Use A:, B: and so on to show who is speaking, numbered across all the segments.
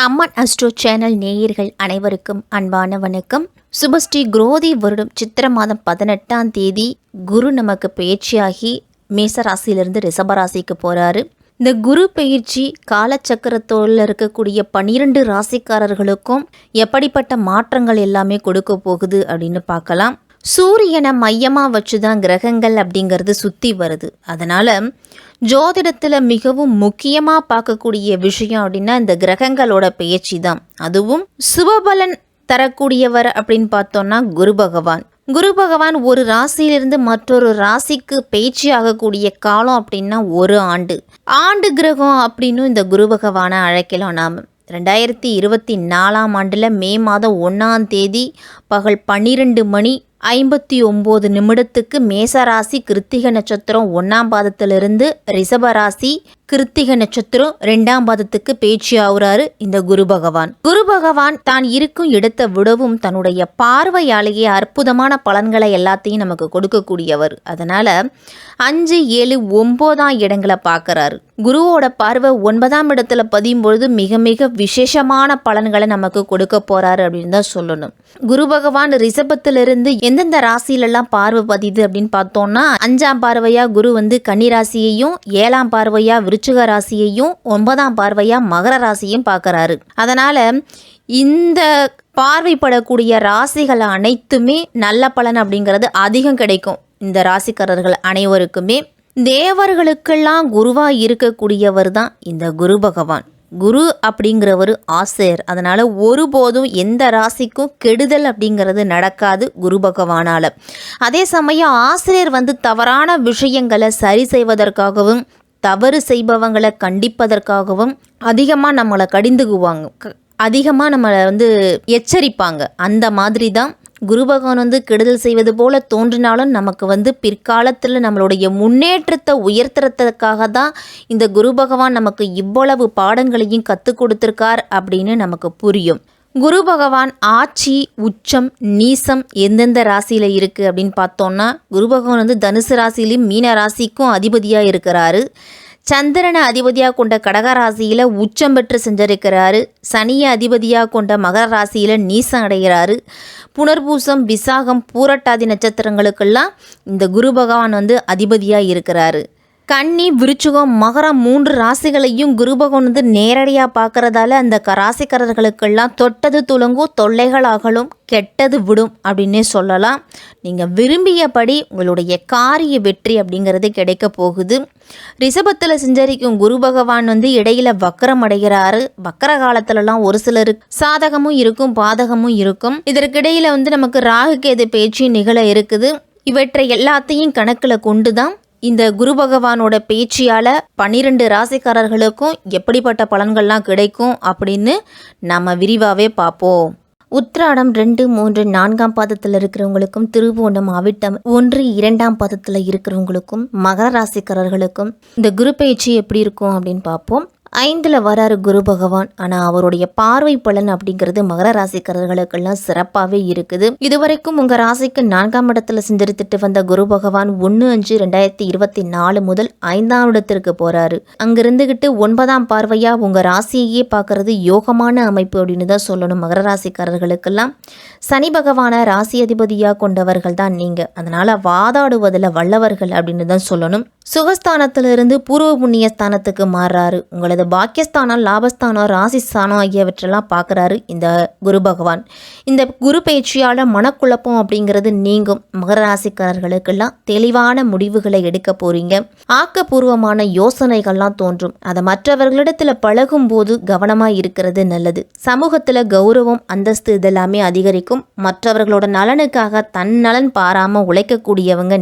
A: அம்மன் astro channel நேயர்கள் அனைவருக்கும் அன்பான வணக்கம். சுபஸ்ரீ குரோதி வருடம் சித்திர மாதம் 18ஆம் தேதி குரு நமக்கு பயிற்சியாகி மேசராசியிலிருந்து ரிஷபராசிக்கு போகிறாரு. இந்த குரு பயிற்சி காலச்சக்கரத்தோடு இருக்கக்கூடிய 12 ராசிக்காரர்களுக்கும் எப்படிப்பட்ட மாற்றங்கள் எல்லாமே கொடுக்க போகுது அப்படின்னு பார்க்கலாம். சூரியனை மையமாக வச்சு தான் கிரகங்கள் அப்படிங்கிறது சுற்றி வருது. அதனால் ஜோதிடத்தில் மிகவும் முக்கியமாக பார்க்கக்கூடிய விஷயம் அப்படின்னா இந்த கிரகங்களோட பெயர்ச்சி தான். அதுவும் சுபபலன் தரக்கூடியவர் அப்படின்னு பார்த்தோன்னா குரு பகவான். குரு பகவான் ஒரு ராசியிலிருந்து மற்றொரு ராசிக்கு பெயர்ச்சி ஆகக்கூடிய காலம் அப்படின்னா ஒரு ஆண்டு கிரகம் அப்படின்னு இந்த குரு பகவானை அழைக்கலாம். நாம் 2024ஆம் ஆண்டில் மே மாதம் 1ஆம் தேதி பகல் 12:59 மேசராசி கிருத்திகை நட்சத்திரம் 1ஆம் பாதத்திலிருந்து ரிஷபராசி கிருத்திகை நட்சத்திரம் 2ஆம் பாதத்துக்கு பேச்சு ஆகுறாரு இந்த குரு பகவான். குரு பகவான் தான் இருக்கும் இடத்தை விடவும் தன்னுடைய பார்வையாலேயே அற்புதமான பலன்களை எல்லாத்தையும் நமக்கு கொடுக்கக்கூடியவர். அதனால 5, 7, 9ஆம் இடங்களை பார்க்கறாரு. குருவோட பார்வை 9ஆம் இடத்துல பதியும் பொழுது மிக மிக விசேஷமான பலன்களை நமக்கு கொடுக்க போறாரு அப்படின்னு தான் சொல்லணும். குரு பகவான் ரிஷபத்திலிருந்து எந்தெந்த ராசியிலெல்லாம் பார்வை பதியுது அப்படின்னு பார்த்தோம்னா 5ஆம் பார்வையா குரு கன்னி ராசியையும், 7ஆம் பார்வையா விருச்சிக ராசியையும், 9ஆம் பார்வையா மகர ராசியையும் பார்க்கறாரு. அதனால இந்த பார்வைப்படக்கூடிய ராசிகள் அனைத்துமே நல்ல பலன் அப்படிங்கிறது அதிகம் கிடைக்கும். இந்த ராசிக்காரர்கள் அனைவருக்குமே தேவர்களுக்கெல்லாம் குருவாக இருக்கக்கூடியவர் தான் இந்த குரு பகவான். குரு அப்படிங்கிறவர் ஆசிரியர். அதனால் ஒருபோதும் எந்த ராசிக்கும் கெடுதல் அப்படிங்கிறது நடக்காது குரு பகவானால். அதே சமயம் ஆசிரியர் தவறான விஷயங்களை சரி செய்வதற்காகவும் தவறு செய்பவங்களை கண்டிப்பதற்காகவும் அதிகமாக நம்மளை கடிந்துக்குவாங்க, அதிகமாக நம்மளை எச்சரிப்பாங்க. அந்த மாதிரி தான் குரு பகவான் கெடுதல் செய்வது போல தோன்றினாலும் நமக்கு பிற்காலத்தில் நம்மளுடைய முன்னேற்றத்தை உயர்த்துறதுக்காக தான் இந்த குரு பகவான் நமக்கு இவ்வளவு பாடங்களையும் கற்றுக் கொடுத்துருக்கார் அப்படின்னு நமக்கு புரியும். குரு பகவான் ஆட்சி, உச்சம், நீசம் எந்தெந்த ராசியில் இருக்குது அப்படின்னு பார்த்தோம்னா குரு பகவான் தனுசு ராசிலையும் மீன ராசிக்கும் அதிபதியாக இருக்கிறாரு. சந்திரனை அதிபதியாக கொண்ட கடகராசியில் உச்சம் பெற்று செஞ்சிருக்கிறாரு. சனியை அதிபதியாக கொண்ட மகர ராசியில் நீசம் அடைகிறாரு. புனர்பூசம், விசாகம், பூரட்டாதி நட்சத்திரங்களுக்கெல்லாம் இந்த குரு பகவான் அதிபதியாக இருக்கிறாரு. கன்னி, விருச்சிகம், மகரம் 3 ராசிகளையும் குரு பகவான் நேரடியாக பார்க்கறதால அந்த ராசிக்காரர்களுக்கெல்லாம் தொட்டது துலங்கும், தொல்லைகள் அகலும், கெட்டது விடும் அப்படின்னே சொல்லலாம். நீங்கள் விரும்பியபடி உங்களுடைய காரிய வெற்றி அப்படிங்கிறது கிடைக்க போகுது. ரிஷபத்தில் சஞ்சரிக்கும் குரு பகவான் இடையில வக்கரம் அடைகிறாரு. வக்கர காலத்துலலாம் ஒரு சிலருக்கு சாதகமும் இருக்கும், பாதகமும் இருக்கும். இதற்கிடையில நமக்கு ராகு கேது பேச்சு நிகழ இருக்குது. இவற்றை எல்லாத்தையும் கணக்கில் கொண்டு தான் இந்த குரு பகவானோட பேச்சியால் 12 ராசிக்காரர்களுக்கும் எப்படிப்பட்ட பலன்கள்லாம் கிடைக்கும் அப்படின்னு நம்ம விரிவாகவே பார்ப்போம். உத்திராடம் 2, 3, 4ஆம் பாதத்தில் இருக்கிறவங்களுக்கும், திருவோணம், அவிட்டம் 1, 2ஆம் பாதத்தில் இருக்கிறவங்களுக்கும், மகர ராசிக்காரர்களுக்கும் இந்த குரு பயிற்சி எப்படி இருக்கும் அப்படின்னு பார்ப்போம். 5ல் வராரு குரு பகவான். ஆனால் அவருடைய பார்வை பலன் அப்படிங்கிறது மகர ராசிக்காரர்களுக்கெல்லாம் சிறப்பாகவே இருக்குது. இதுவரைக்கும் உங்கள் ராசிக்கு 4ஆம் இடத்துல செஞ்சிருத்துட்டு வந்த குரு பகவான் 1/5/2024 முதல் 5ஆம் இடத்திற்கு போகிறாரு. அங்கிருந்துகிட்டு 9ஆம் பார்வையாக உங்கள் ராசியையே பார்க்கறது யோகமான அமைப்பு அப்படின்னு தான் சொல்லணும். மகர ராசிக்காரர்களுக்கெல்லாம் சனி பகவான ராசி அதிபதியாக கொண்டவர்கள் தான் நீங்கள். அதனால் வாதாடுவதில் வல்லவர்கள் அப்படின்னு தான் சொல்லணும். சுகஸ்தானத்திலிருந்து பூர்வ புண்ணிய ஸ்தானத்துக்கு மாறுறாரு. உங்களது பாக்கியஸ்தானம், லாபஸ்தானம், ராசிஸ்தானம் ஆகியவற்றெல்லாம் பார்க்குறாரு இந்த குரு பகவான். இந்த குரு பயிற்சியால் மனக்குழப்பம் அப்படிங்கிறது நீங்கும். மகர ராசிக்காரர்களுக்கெல்லாம் தெளிவான முடிவுகளை எடுக்க போறீங்க. ஆக்கப்பூர்வமான யோசனைகள்லாம் தோன்றும். அதை மற்றவர்களிடத்தில் பழகும் போது கவனமாக இருக்கிறது நல்லது. சமூகத்தில் கௌரவம், அந்தஸ்து இதெல்லாமே அதிகரிக்கும். மற்றவர்களோட நலனுக்காக தன் நலன் பாராமல் உழைக்கக்கூடியவங்க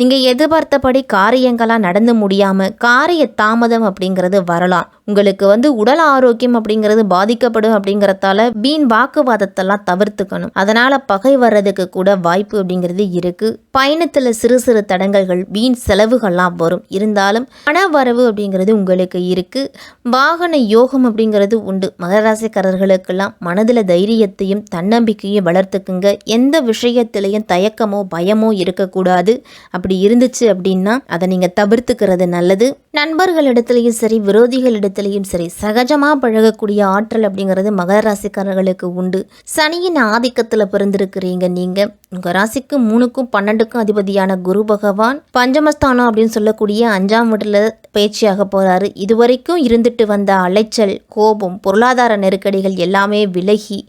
A: நீங்கள் எதிர்பார்த்தபடி காரியங்களாக நடந்து முடியாமல் காரிய தாமதம் அப்படிங்கிறது வரலாம். உங்களுக்கு உடல் ஆரோக்கியம் அப்படிங்கிறது பாதிக்கப்படும். அப்படிங்கிறதால வீண் வாக்குவாதத்தெல்லாம் தவிர்த்துக்கணும். அதனால் பகை வர்றதுக்கு கூட வாய்ப்பு அப்படிங்கிறது இருக்குது. பயணத்தில் சிறு சிறு தடங்கல்கள், வீண் செலவுகள்லாம் வரும். இருந்தாலும் பண வரவு அப்படிங்கிறது உங்களுக்கு இருக்குது. வாகன யோகம் அப்படிங்கிறது உண்டு. மகராசிக்காரர்களுக்கெல்லாம் மனதில் தைரியத்தையும் தன்னம்பிக்கையும் வளர்த்துக்குங்க. எந்த விஷயத்திலையும் தயக்கமோ பயமோ இருக்கக்கூடாது. அப்படி இருந்துச்சு அப்படின்னா அதை நீங்க தவிர்த்துக்கிறது நல்லது. நண்பர்களிடத்திலையும் சரி விரோதிகளிடத்திலையும் சரி சகஜமா பழகக்கூடிய ஆற்றல் அப்படிங்கிறது மகர ராசிக்காரர்களுக்கு உண்டு. சனியின் ஆதிக்கத்துல பிறந்திருக்கிறீங்க நீங்க. உங்க ராசிக்கு 3க்கும் 12க்கும் அதிபதியான குரு பகவான் பஞ்சமஸ்தானம் அப்படின்னு சொல்லக்கூடிய 5ஆம் வீட்டுல பயிற்சியாக போறாரு. இதுவரைக்கும் இருந்துட்டு வந்த அலைச்சல், கோபம், பொருளாதார நெருக்கடிகள் எல்லாமே விலகி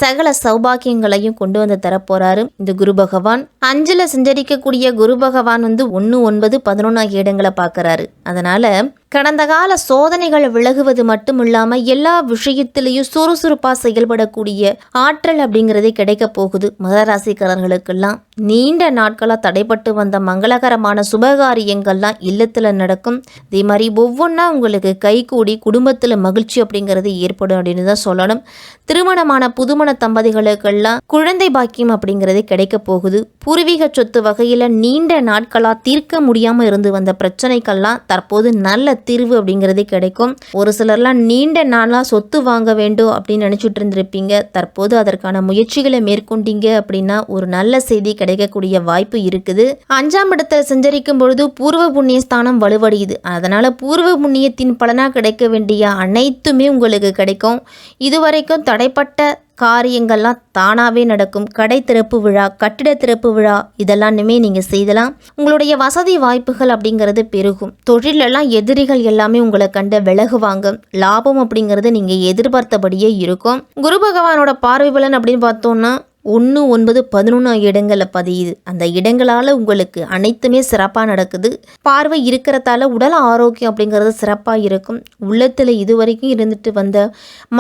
A: சகல சௌபாக்கியங்களையும் கொண்டு வந்து தரப்போறாரு இந்த குரு பகவான். 5ல் சஞ்சரிக்கக்கூடிய குரு பகவான் 1, 9, 11 ஆகிய இடங்களை பார்க்கறாரு. அதனால கடந்த கால சோதனைகள் விலகுவது மட்டும் இல்லாமல் எல்லா விஷயத்திலையும் சுறுசுறுப்பாக செயல்படக்கூடிய ஆற்றல் அப்படிங்கிறதே கிடைக்க போகுது மகர ராசிக்காரர்களுக்கெல்லாம். நீண்ட நாட்களாக தடைப்பட்டு வந்த மங்களகரமான சுபகாரியங்கள்லாம் இல்லத்தில் நடக்கும். இதே மாதிரி ஒவ்வொன்றா உங்களுக்கு கைகூடி குடும்பத்தில் மகிழ்ச்சி அப்படிங்கிறது ஏற்படும் அப்படின்னு தான் சொல்லணும். திருமணமான புதுமண தம்பதிகளுக்கெல்லாம் குழந்தை பாக்கியம் அப்படிங்கிறது கிடைக்க போகுது. பூர்வீக சொத்து வகையில் நீண்ட நாட்களாக தீர்க்க முடியாமல் இருந்து வந்த பிரச்சனைகள்லாம் தற்போது நல்ல தீர்வு அப்படிங்கிறதே கிடைக்கும். ஒரு சிலர்லாம் நீண்ட நாளாக சொத்து வாங்க வேண்டும் அப்படின்னு நினச்சிட்டு இருந்திருப்பீங்க. தற்போது அதற்கான முயற்சிகளை மேற்கொண்டீங்க அப்படின்னா ஒரு நல்ல செய்தி கிடைக்கக்கூடிய வாய்ப்பு இருக்குது. 5ஆம் இடத்துல சஞ்சரிக்கும் பொழுது பூர்வ புண்ணிய ஸ்தானம் வலுவடையுது. அதனால பூர்வ புண்ணியத்தின் பலனாக கிடைக்க வேண்டிய அனைத்துமே உங்களுக்கு கிடைக்கும். இதுவரைக்கும் தடைப்பட்ட காரியங்கள்லாம் தானாகவே நடக்கும். கடை திறப்பு விழா, கட்டிட திறப்பு விழா இதெல்லாமே நீங்கள் செய்யலாம். உங்களுடைய வசதி வாய்ப்புகள் அப்படிங்கிறது பெருகும். தொழிலெல்லாம் எதிரிகள் எல்லாமே உங்களை கண்டு விலகுவாங்க. லாபம் அப்படிங்கிறது நீங்கள் எதிர்பார்த்தபடியே இருக்கும். குரு பகவானோட பார்வை பலன் அப்படின்னு பார்த்தோம்னா 1, 9, 11 இடங்களில் பதியுது. அந்த இடங்களால் உங்களுக்கு அனைத்துமே சிறப்பாக நடக்குது. பார்வை இருக்கிறதால உடல் ஆரோக்கியம் அப்படிங்கிறது சிறப்பாக இருக்கும். உள்ளத்தில் இதுவரைக்கும் இருந்துட்டு வந்த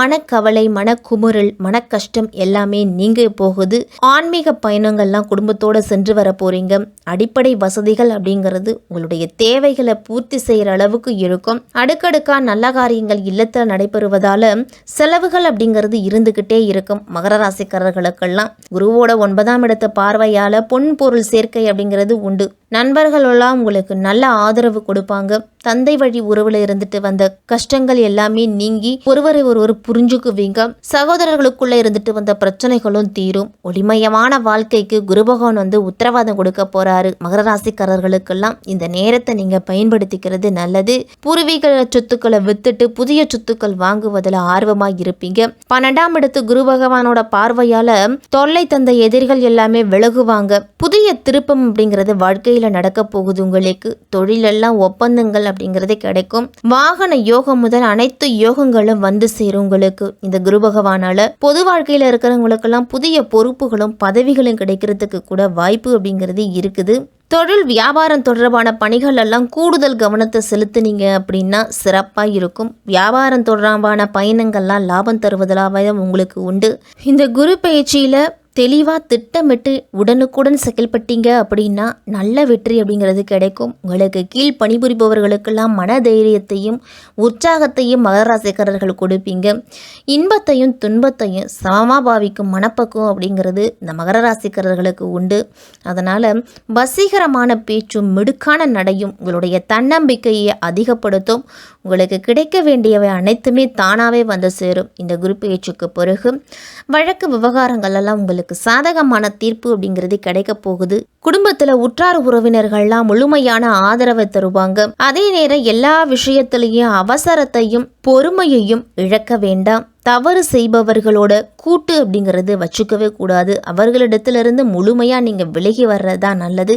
A: மனக்கவலை, மனக்குமுறல், மனக்கஷ்டம் எல்லாமே நீங்க போகுது. ஆன்மீக பயணங்கள்லாம் குடும்பத்தோடு சென்று வர போறீங்க. அடிப்படை வசதிகள் அப்படிங்கிறது உங்களுடைய தேவைகளை பூர்த்தி செய்கிற அளவுக்கு இருக்கும். அடுக்கடுக்காக நல்ல காரியங்கள் இல்லத்தில் நடைபெறுவதால செலவுகள் அப்படிங்கிறது இருந்துக்கிட்டே இருக்கும் மகர ராசிக்காரர்களுக்கெல்லாம். குருவோட 9ஆம் இடத்தை பார்வையால பொன் பொருள் சேர்க்கை அப்படிங்கிறது உண்டு. நண்பர்களெல்லாம் உங்களுக்கு நல்ல ஆதரவு கொடுப்பாங்க. தந்தை வழி உறவுல இருந்துட்டு வந்த கஷ்டங்கள் எல்லாமே நீங்கி ஒருவரை ஒருவர் புரிஞ்சுக்குவீங்க. சகோதரர்களுக்குள்ள இருந்துட்டு வந்த பிரச்சனைகளும் தீரும். ஒளிமயமான வாழ்க்கைக்கு குரு பகவான் உத்தரவாதம் கொடுக்க போறாரு. மகர ராசிக்காரர்களுக்கெல்லாம் இந்த நேரத்தை நீங்க பயன்படுத்திக்கிறது நல்லது. பூர்வீக சொத்துக்களை வித்துட்டு புதிய சொத்துக்கள் வாங்குவதில் ஆர்வமாக இருப்பீங்க. 12ஆம் இடத்து குரு பகவானோட பார்வையால தொல்லை தந்த எதிரிகள் எல்லாமே விலகுவாங்க. புதிய திருப்பம் அப்படிங்கிறது வாழ்க்கையில நடக்க போகுது. உங்களுக்கு தொழிலெல்லாம் ஒப்பந்தங்கள் அப்படிங்கிறது கிடைக்கும். வாகன யோகம் முதல் அனைத்து யோகங்களும் வந்து சேரும் உங்களுக்கு இந்த குரு பகவானால. பொது வாழ்க்கையில இருக்கிறவங்களுக்கெல்லாம் புதிய பொறுப்புகளும் பதவிகளும் கிடைக்கிறதுக்கு கூட வாய்ப்பு அப்படிங்கிறது இருக்குது. தொழில் வியாபாரம் தொடர்பான பணிகள் எல்லாம் கூடுதல் கவனத்தை செலுத்தினீங்க அப்படின்னா சிறப்பாக இருக்கும். வியாபாரம் தொடர்பான பயணங்கள்லாம் லாபம் தருவதாகவே உங்களுக்கு உண்டு. இந்த குரு பயிற்சியில் தெளிவாக திட்டமிட்டு உடனுக்குடன் செயல்பட்டீங்க அப்படின்னா நல்ல வெற்றி அப்படிங்கிறது கிடைக்கும். உங்களுக்கு கீழ் பணிபுரிபவர்களுக்கெல்லாம் மனதைரியத்தையும் உற்சாகத்தையும் மகர ராசிக்காரர்கள் கொடுப்பீங்க. இன்பத்தையும் துன்பத்தையும் சமமாக பாவிக்கும் மனப்பக்குவம் அப்படிங்கிறது இந்த மகர ராசிக்காரர்களுக்கு உண்டு. அதனால் வசீகரமான பேச்சும் மிடுக்கான நடையும் உங்களுடைய தன்னம்பிக்கையை அதிகப்படுத்தும். உங்களுக்கு கிடைக்க வேண்டியவை அனைத்துமே தானாகவே வந்து சேரும். இந்த குரு பயிற்சிக்கு பிறகு வழக்கு விவகாரங்கள் எல்லாம் உங்களுக்கு சாதகமான தீர்ப்பு அப்படிங்கிறது கிடைக்க போகுது. குடும்பத்துல உற்றார் உறவினர்கள்லாம் முழுமையான ஆதரவை தருவாங்க. அதே நேரம் எல்லா விஷயத்திலையும் அவசரத்தையும் பொறுமையையும் இழக்க வேண்டாம். தவறு செய்பவர்களோட கூட்டு அப்படிங்கிறது வச்சுக்கவே கூடாது. அவர்களிடத்திலிருந்து முழுமையாக நீங்கள் விலகி வர்றதுதான் நல்லது.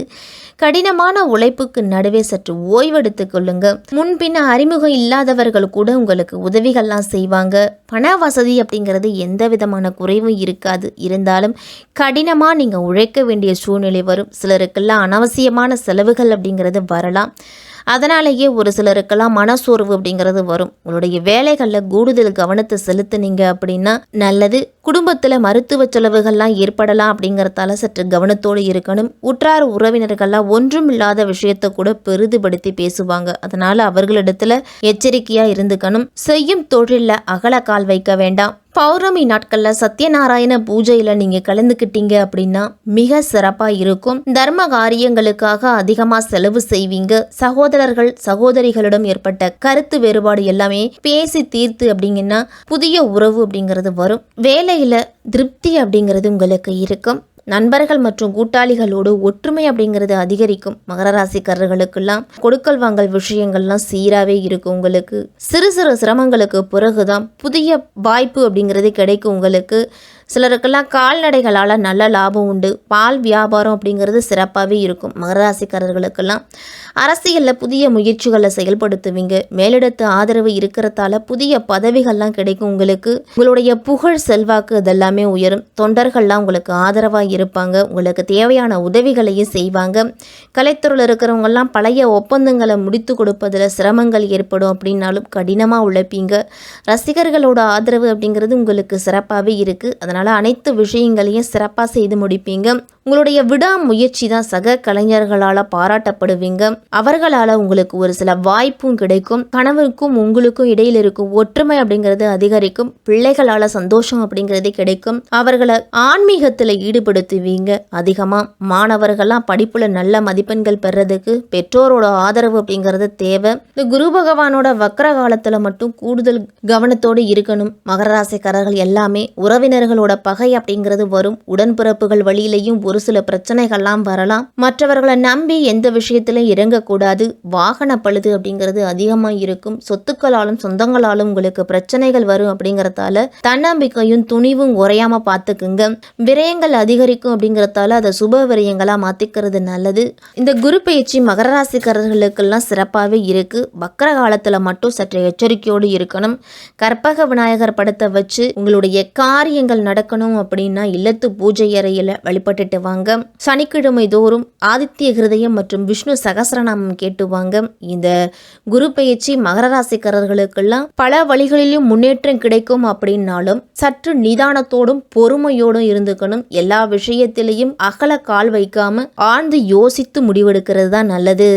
A: கடினமான உழைப்புக்கு நடுவே சற்று ஓய்வெடுத்து கொள்ளுங்க. முன்பின்ன அறிமுகம் இல்லாதவர்கள் கூட உங்களுக்கு உதவிகள்லாம் செய்வாங்க. பண வசதி அப்படிங்கிறது எந்த விதமான குறைவும் இருக்காது. இருந்தாலும் கடினமாக நீங்கள் உழைக்க வேண்டிய சூழ்நிலை வரும். சிலருக்கெல்லாம் அனாவசியமான செலவுகள் அப்படிங்கிறது வரலாம். அதனாலேயே ஒரு சிலருக்கெல்லாம் மனசோர்வு அப்படிங்கிறது வரும். உங்களுடைய வேலைகளில் கூடுதல் கவனத்தை செலுத்துனீங்க அப்படின்னா நல்லது. குடும்பத்தில் மருத்துவ செலவுகள்லாம் ஏற்படலாம் அப்படிங்கிறதால சற்று கவனத்தோடு இருக்கணும். உற்றார் உறவினர்கள்லாம் ஒன்றும் இல்லாத விஷயத்தை கூட பெரிதுபடுத்தி பேசுவாங்க. அதனால அவர்களிடத்துல எச்சரிக்கையாக இருந்துக்கணும். செய்யும் தொழிலில் அகலக்கால் வைக்க வேண்டாம். பௌர்ணமி நாட்களில் சத்யநாராயண பூஜையில் நீங்கள் கலந்துக்கிட்டீங்க அப்படின்னா மிக சிறப்பாக இருக்கும். தர்ம காரியங்களுக்காக அதிகமாக செலவு செய்வீங்க. சகோதரர்கள் சகோதரிகளிடம் ஏற்பட்ட கருத்து வேறுபாடு எல்லாமே பேசி தீர்த்து அப்படிங்கன்னா புதிய உறவு அப்படிங்கிறது வரும். வேலையில் திருப்தி அப்படிங்கிறது உங்களுக்கு இருக்கும். நண்பர்கள் மற்றும் கூட்டாளிகளோடு ஒற்றுமை அப்படிங்கிறது அதிகரிக்கும். மகர ராசிக்காரர்களுக்கெல்லாம் கொடுக்கல் வாங்கல் விஷயங்கள்லாம் சீராகவே இருக்கும். உங்களுக்கு சிறு சிறு சிரமங்களுக்கு பிறகுதான் புதிய வாய்ப்பு அப்படிங்கிறது கிடைக்கும். உங்களுக்கு சிலருக்கெல்லாம் கால்நடைகளால் நல்ல லாபம் உண்டு. பால் வியாபாரம் அப்படிங்கிறது சிறப்பாகவே இருக்கும். மகர ராசிக்காரர்களுக்கெல்லாம் அரசியலில் புதிய முயற்சிகளை செயல்படுத்துவீங்க. மேலிடத்து ஆதரவு இருக்கிறதால புதிய பதவிகள்லாம் கிடைக்கும். உங்களுக்கு உங்களுடைய புகழ் செல்வாக்கு இதெல்லாமே உயரும். தொண்டர்கள்லாம் உங்களுக்கு ஆதரவாக இருப்பாங்க. உங்களுக்கு தேவையான உதவிகளையும் செய்வாங்க. கலைத்துறையில் இருக்கிறவங்கெல்லாம் பழைய ஒப்பந்தங்களை முடித்து கொடுப்பதில் சிரமங்கள் ஏற்படும் அப்படின்னாலும் கடினமாக உழைப்பீங்க. ரசிகர்களோட ஆதரவு அப்படிங்கிறது உங்களுக்கு சிறப்பாகவே இருக்குது. அதனால் அனைத்து விஷயங்களையும் சிறப்பாக செய்து முடிப்பீங்க. உங்களுடைய விடாமுயற்சி தான் சக கலைஞர்களால் பாராட்டப்படுவீங்க. அவர்களால் உங்களுக்கு ஒரு சில வாய்ப்பும் கிடைக்கும். கணவருக்கும் உங்களுக்கும் இடையில் இருக்கும் ஒற்றுமை அப்படிங்கிறது அதிகரிக்கும். பிள்ளைகளால் சந்தோஷம் அப்படிங்கிறது கிடைக்கும். அவர்களை ஆன்மீகத்தில் ஈடுபடுத்துவீங்க. அதிகமாக மாணவர்கள்லாம் படிப்புல நல்ல மதிப்பெண்கள் பெறதுக்கு பெற்றோரோட ஆதரவு அப்படிங்கிறது தேவை. இந்த குரு பகவானோட வக்ர காலத்தில் மட்டும் கூடுதல் கவனத்தோடு இருக்கணும். மகர ராசிக்காரர்கள் எல்லாமே உறவினர்களோட பகை அப்படிங்கிறது வரும். உடன்பிறப்புகள் வழியிலையும் ஒரு சில பிரச்சனைகள்லாம் வரலாம். மற்றவர்களை நம்பி எந்த விஷயத்திலும் இறங்கக்கூடாது. வாகன பழுது அப்படிங்கிறது அதிகமாக இருக்கும். சொத்துக்களாலும் சொந்தங்களாலும் உங்களுக்கு பிரச்சனைகள் வரும். அப்படிங்கிறதால தன்னம்பிக்கையும் துணிவும் குறையாம பார்த்துக்குங்க. விரயங்கள் அதிகரிக்கும் அப்படிங்கிறதால அதை சுப விரயங்களா மாத்திக்கிறது நல்லது. இந்த குரு பயிற்சி மகர ராசிக்காரர்களுக்கெல்லாம் சிறப்பாகவே இருக்கு. வக்ர காலத்துல மட்டும் சற்று எச்சரிக்கையோடு இருக்கணும். கற்பக விநாயகர் படத்தை வச்சு உங்களுடைய காரியங்கள் நடக்கணும் அப்படின்னா இல்லத்து பூஜை அறையில வழிபட்டுட்டு வாங்க. சனிக்கிழமை தோறும் ஆதித்ய ஹிருதயம் மற்றும் விஷ்ணு சகஸ்ரநாமம் கேட்டு வாங்க. இந்த குரு பயிற்சி மகர ராசிக்காரர்களுக்கெல்லாம் பல வழிகளிலும் முன்னேற்றம் கிடைக்கும். அப்படின்னாலும் சற்று நிதானத்தோடும் பொறுமையோடும் இருந்துக்கணும். எல்லா விஷயத்திலையும் அகல கால் வைக்காம ஆழ்ந்து யோசித்து முடிவெடுக்கிறது தான் நல்லது.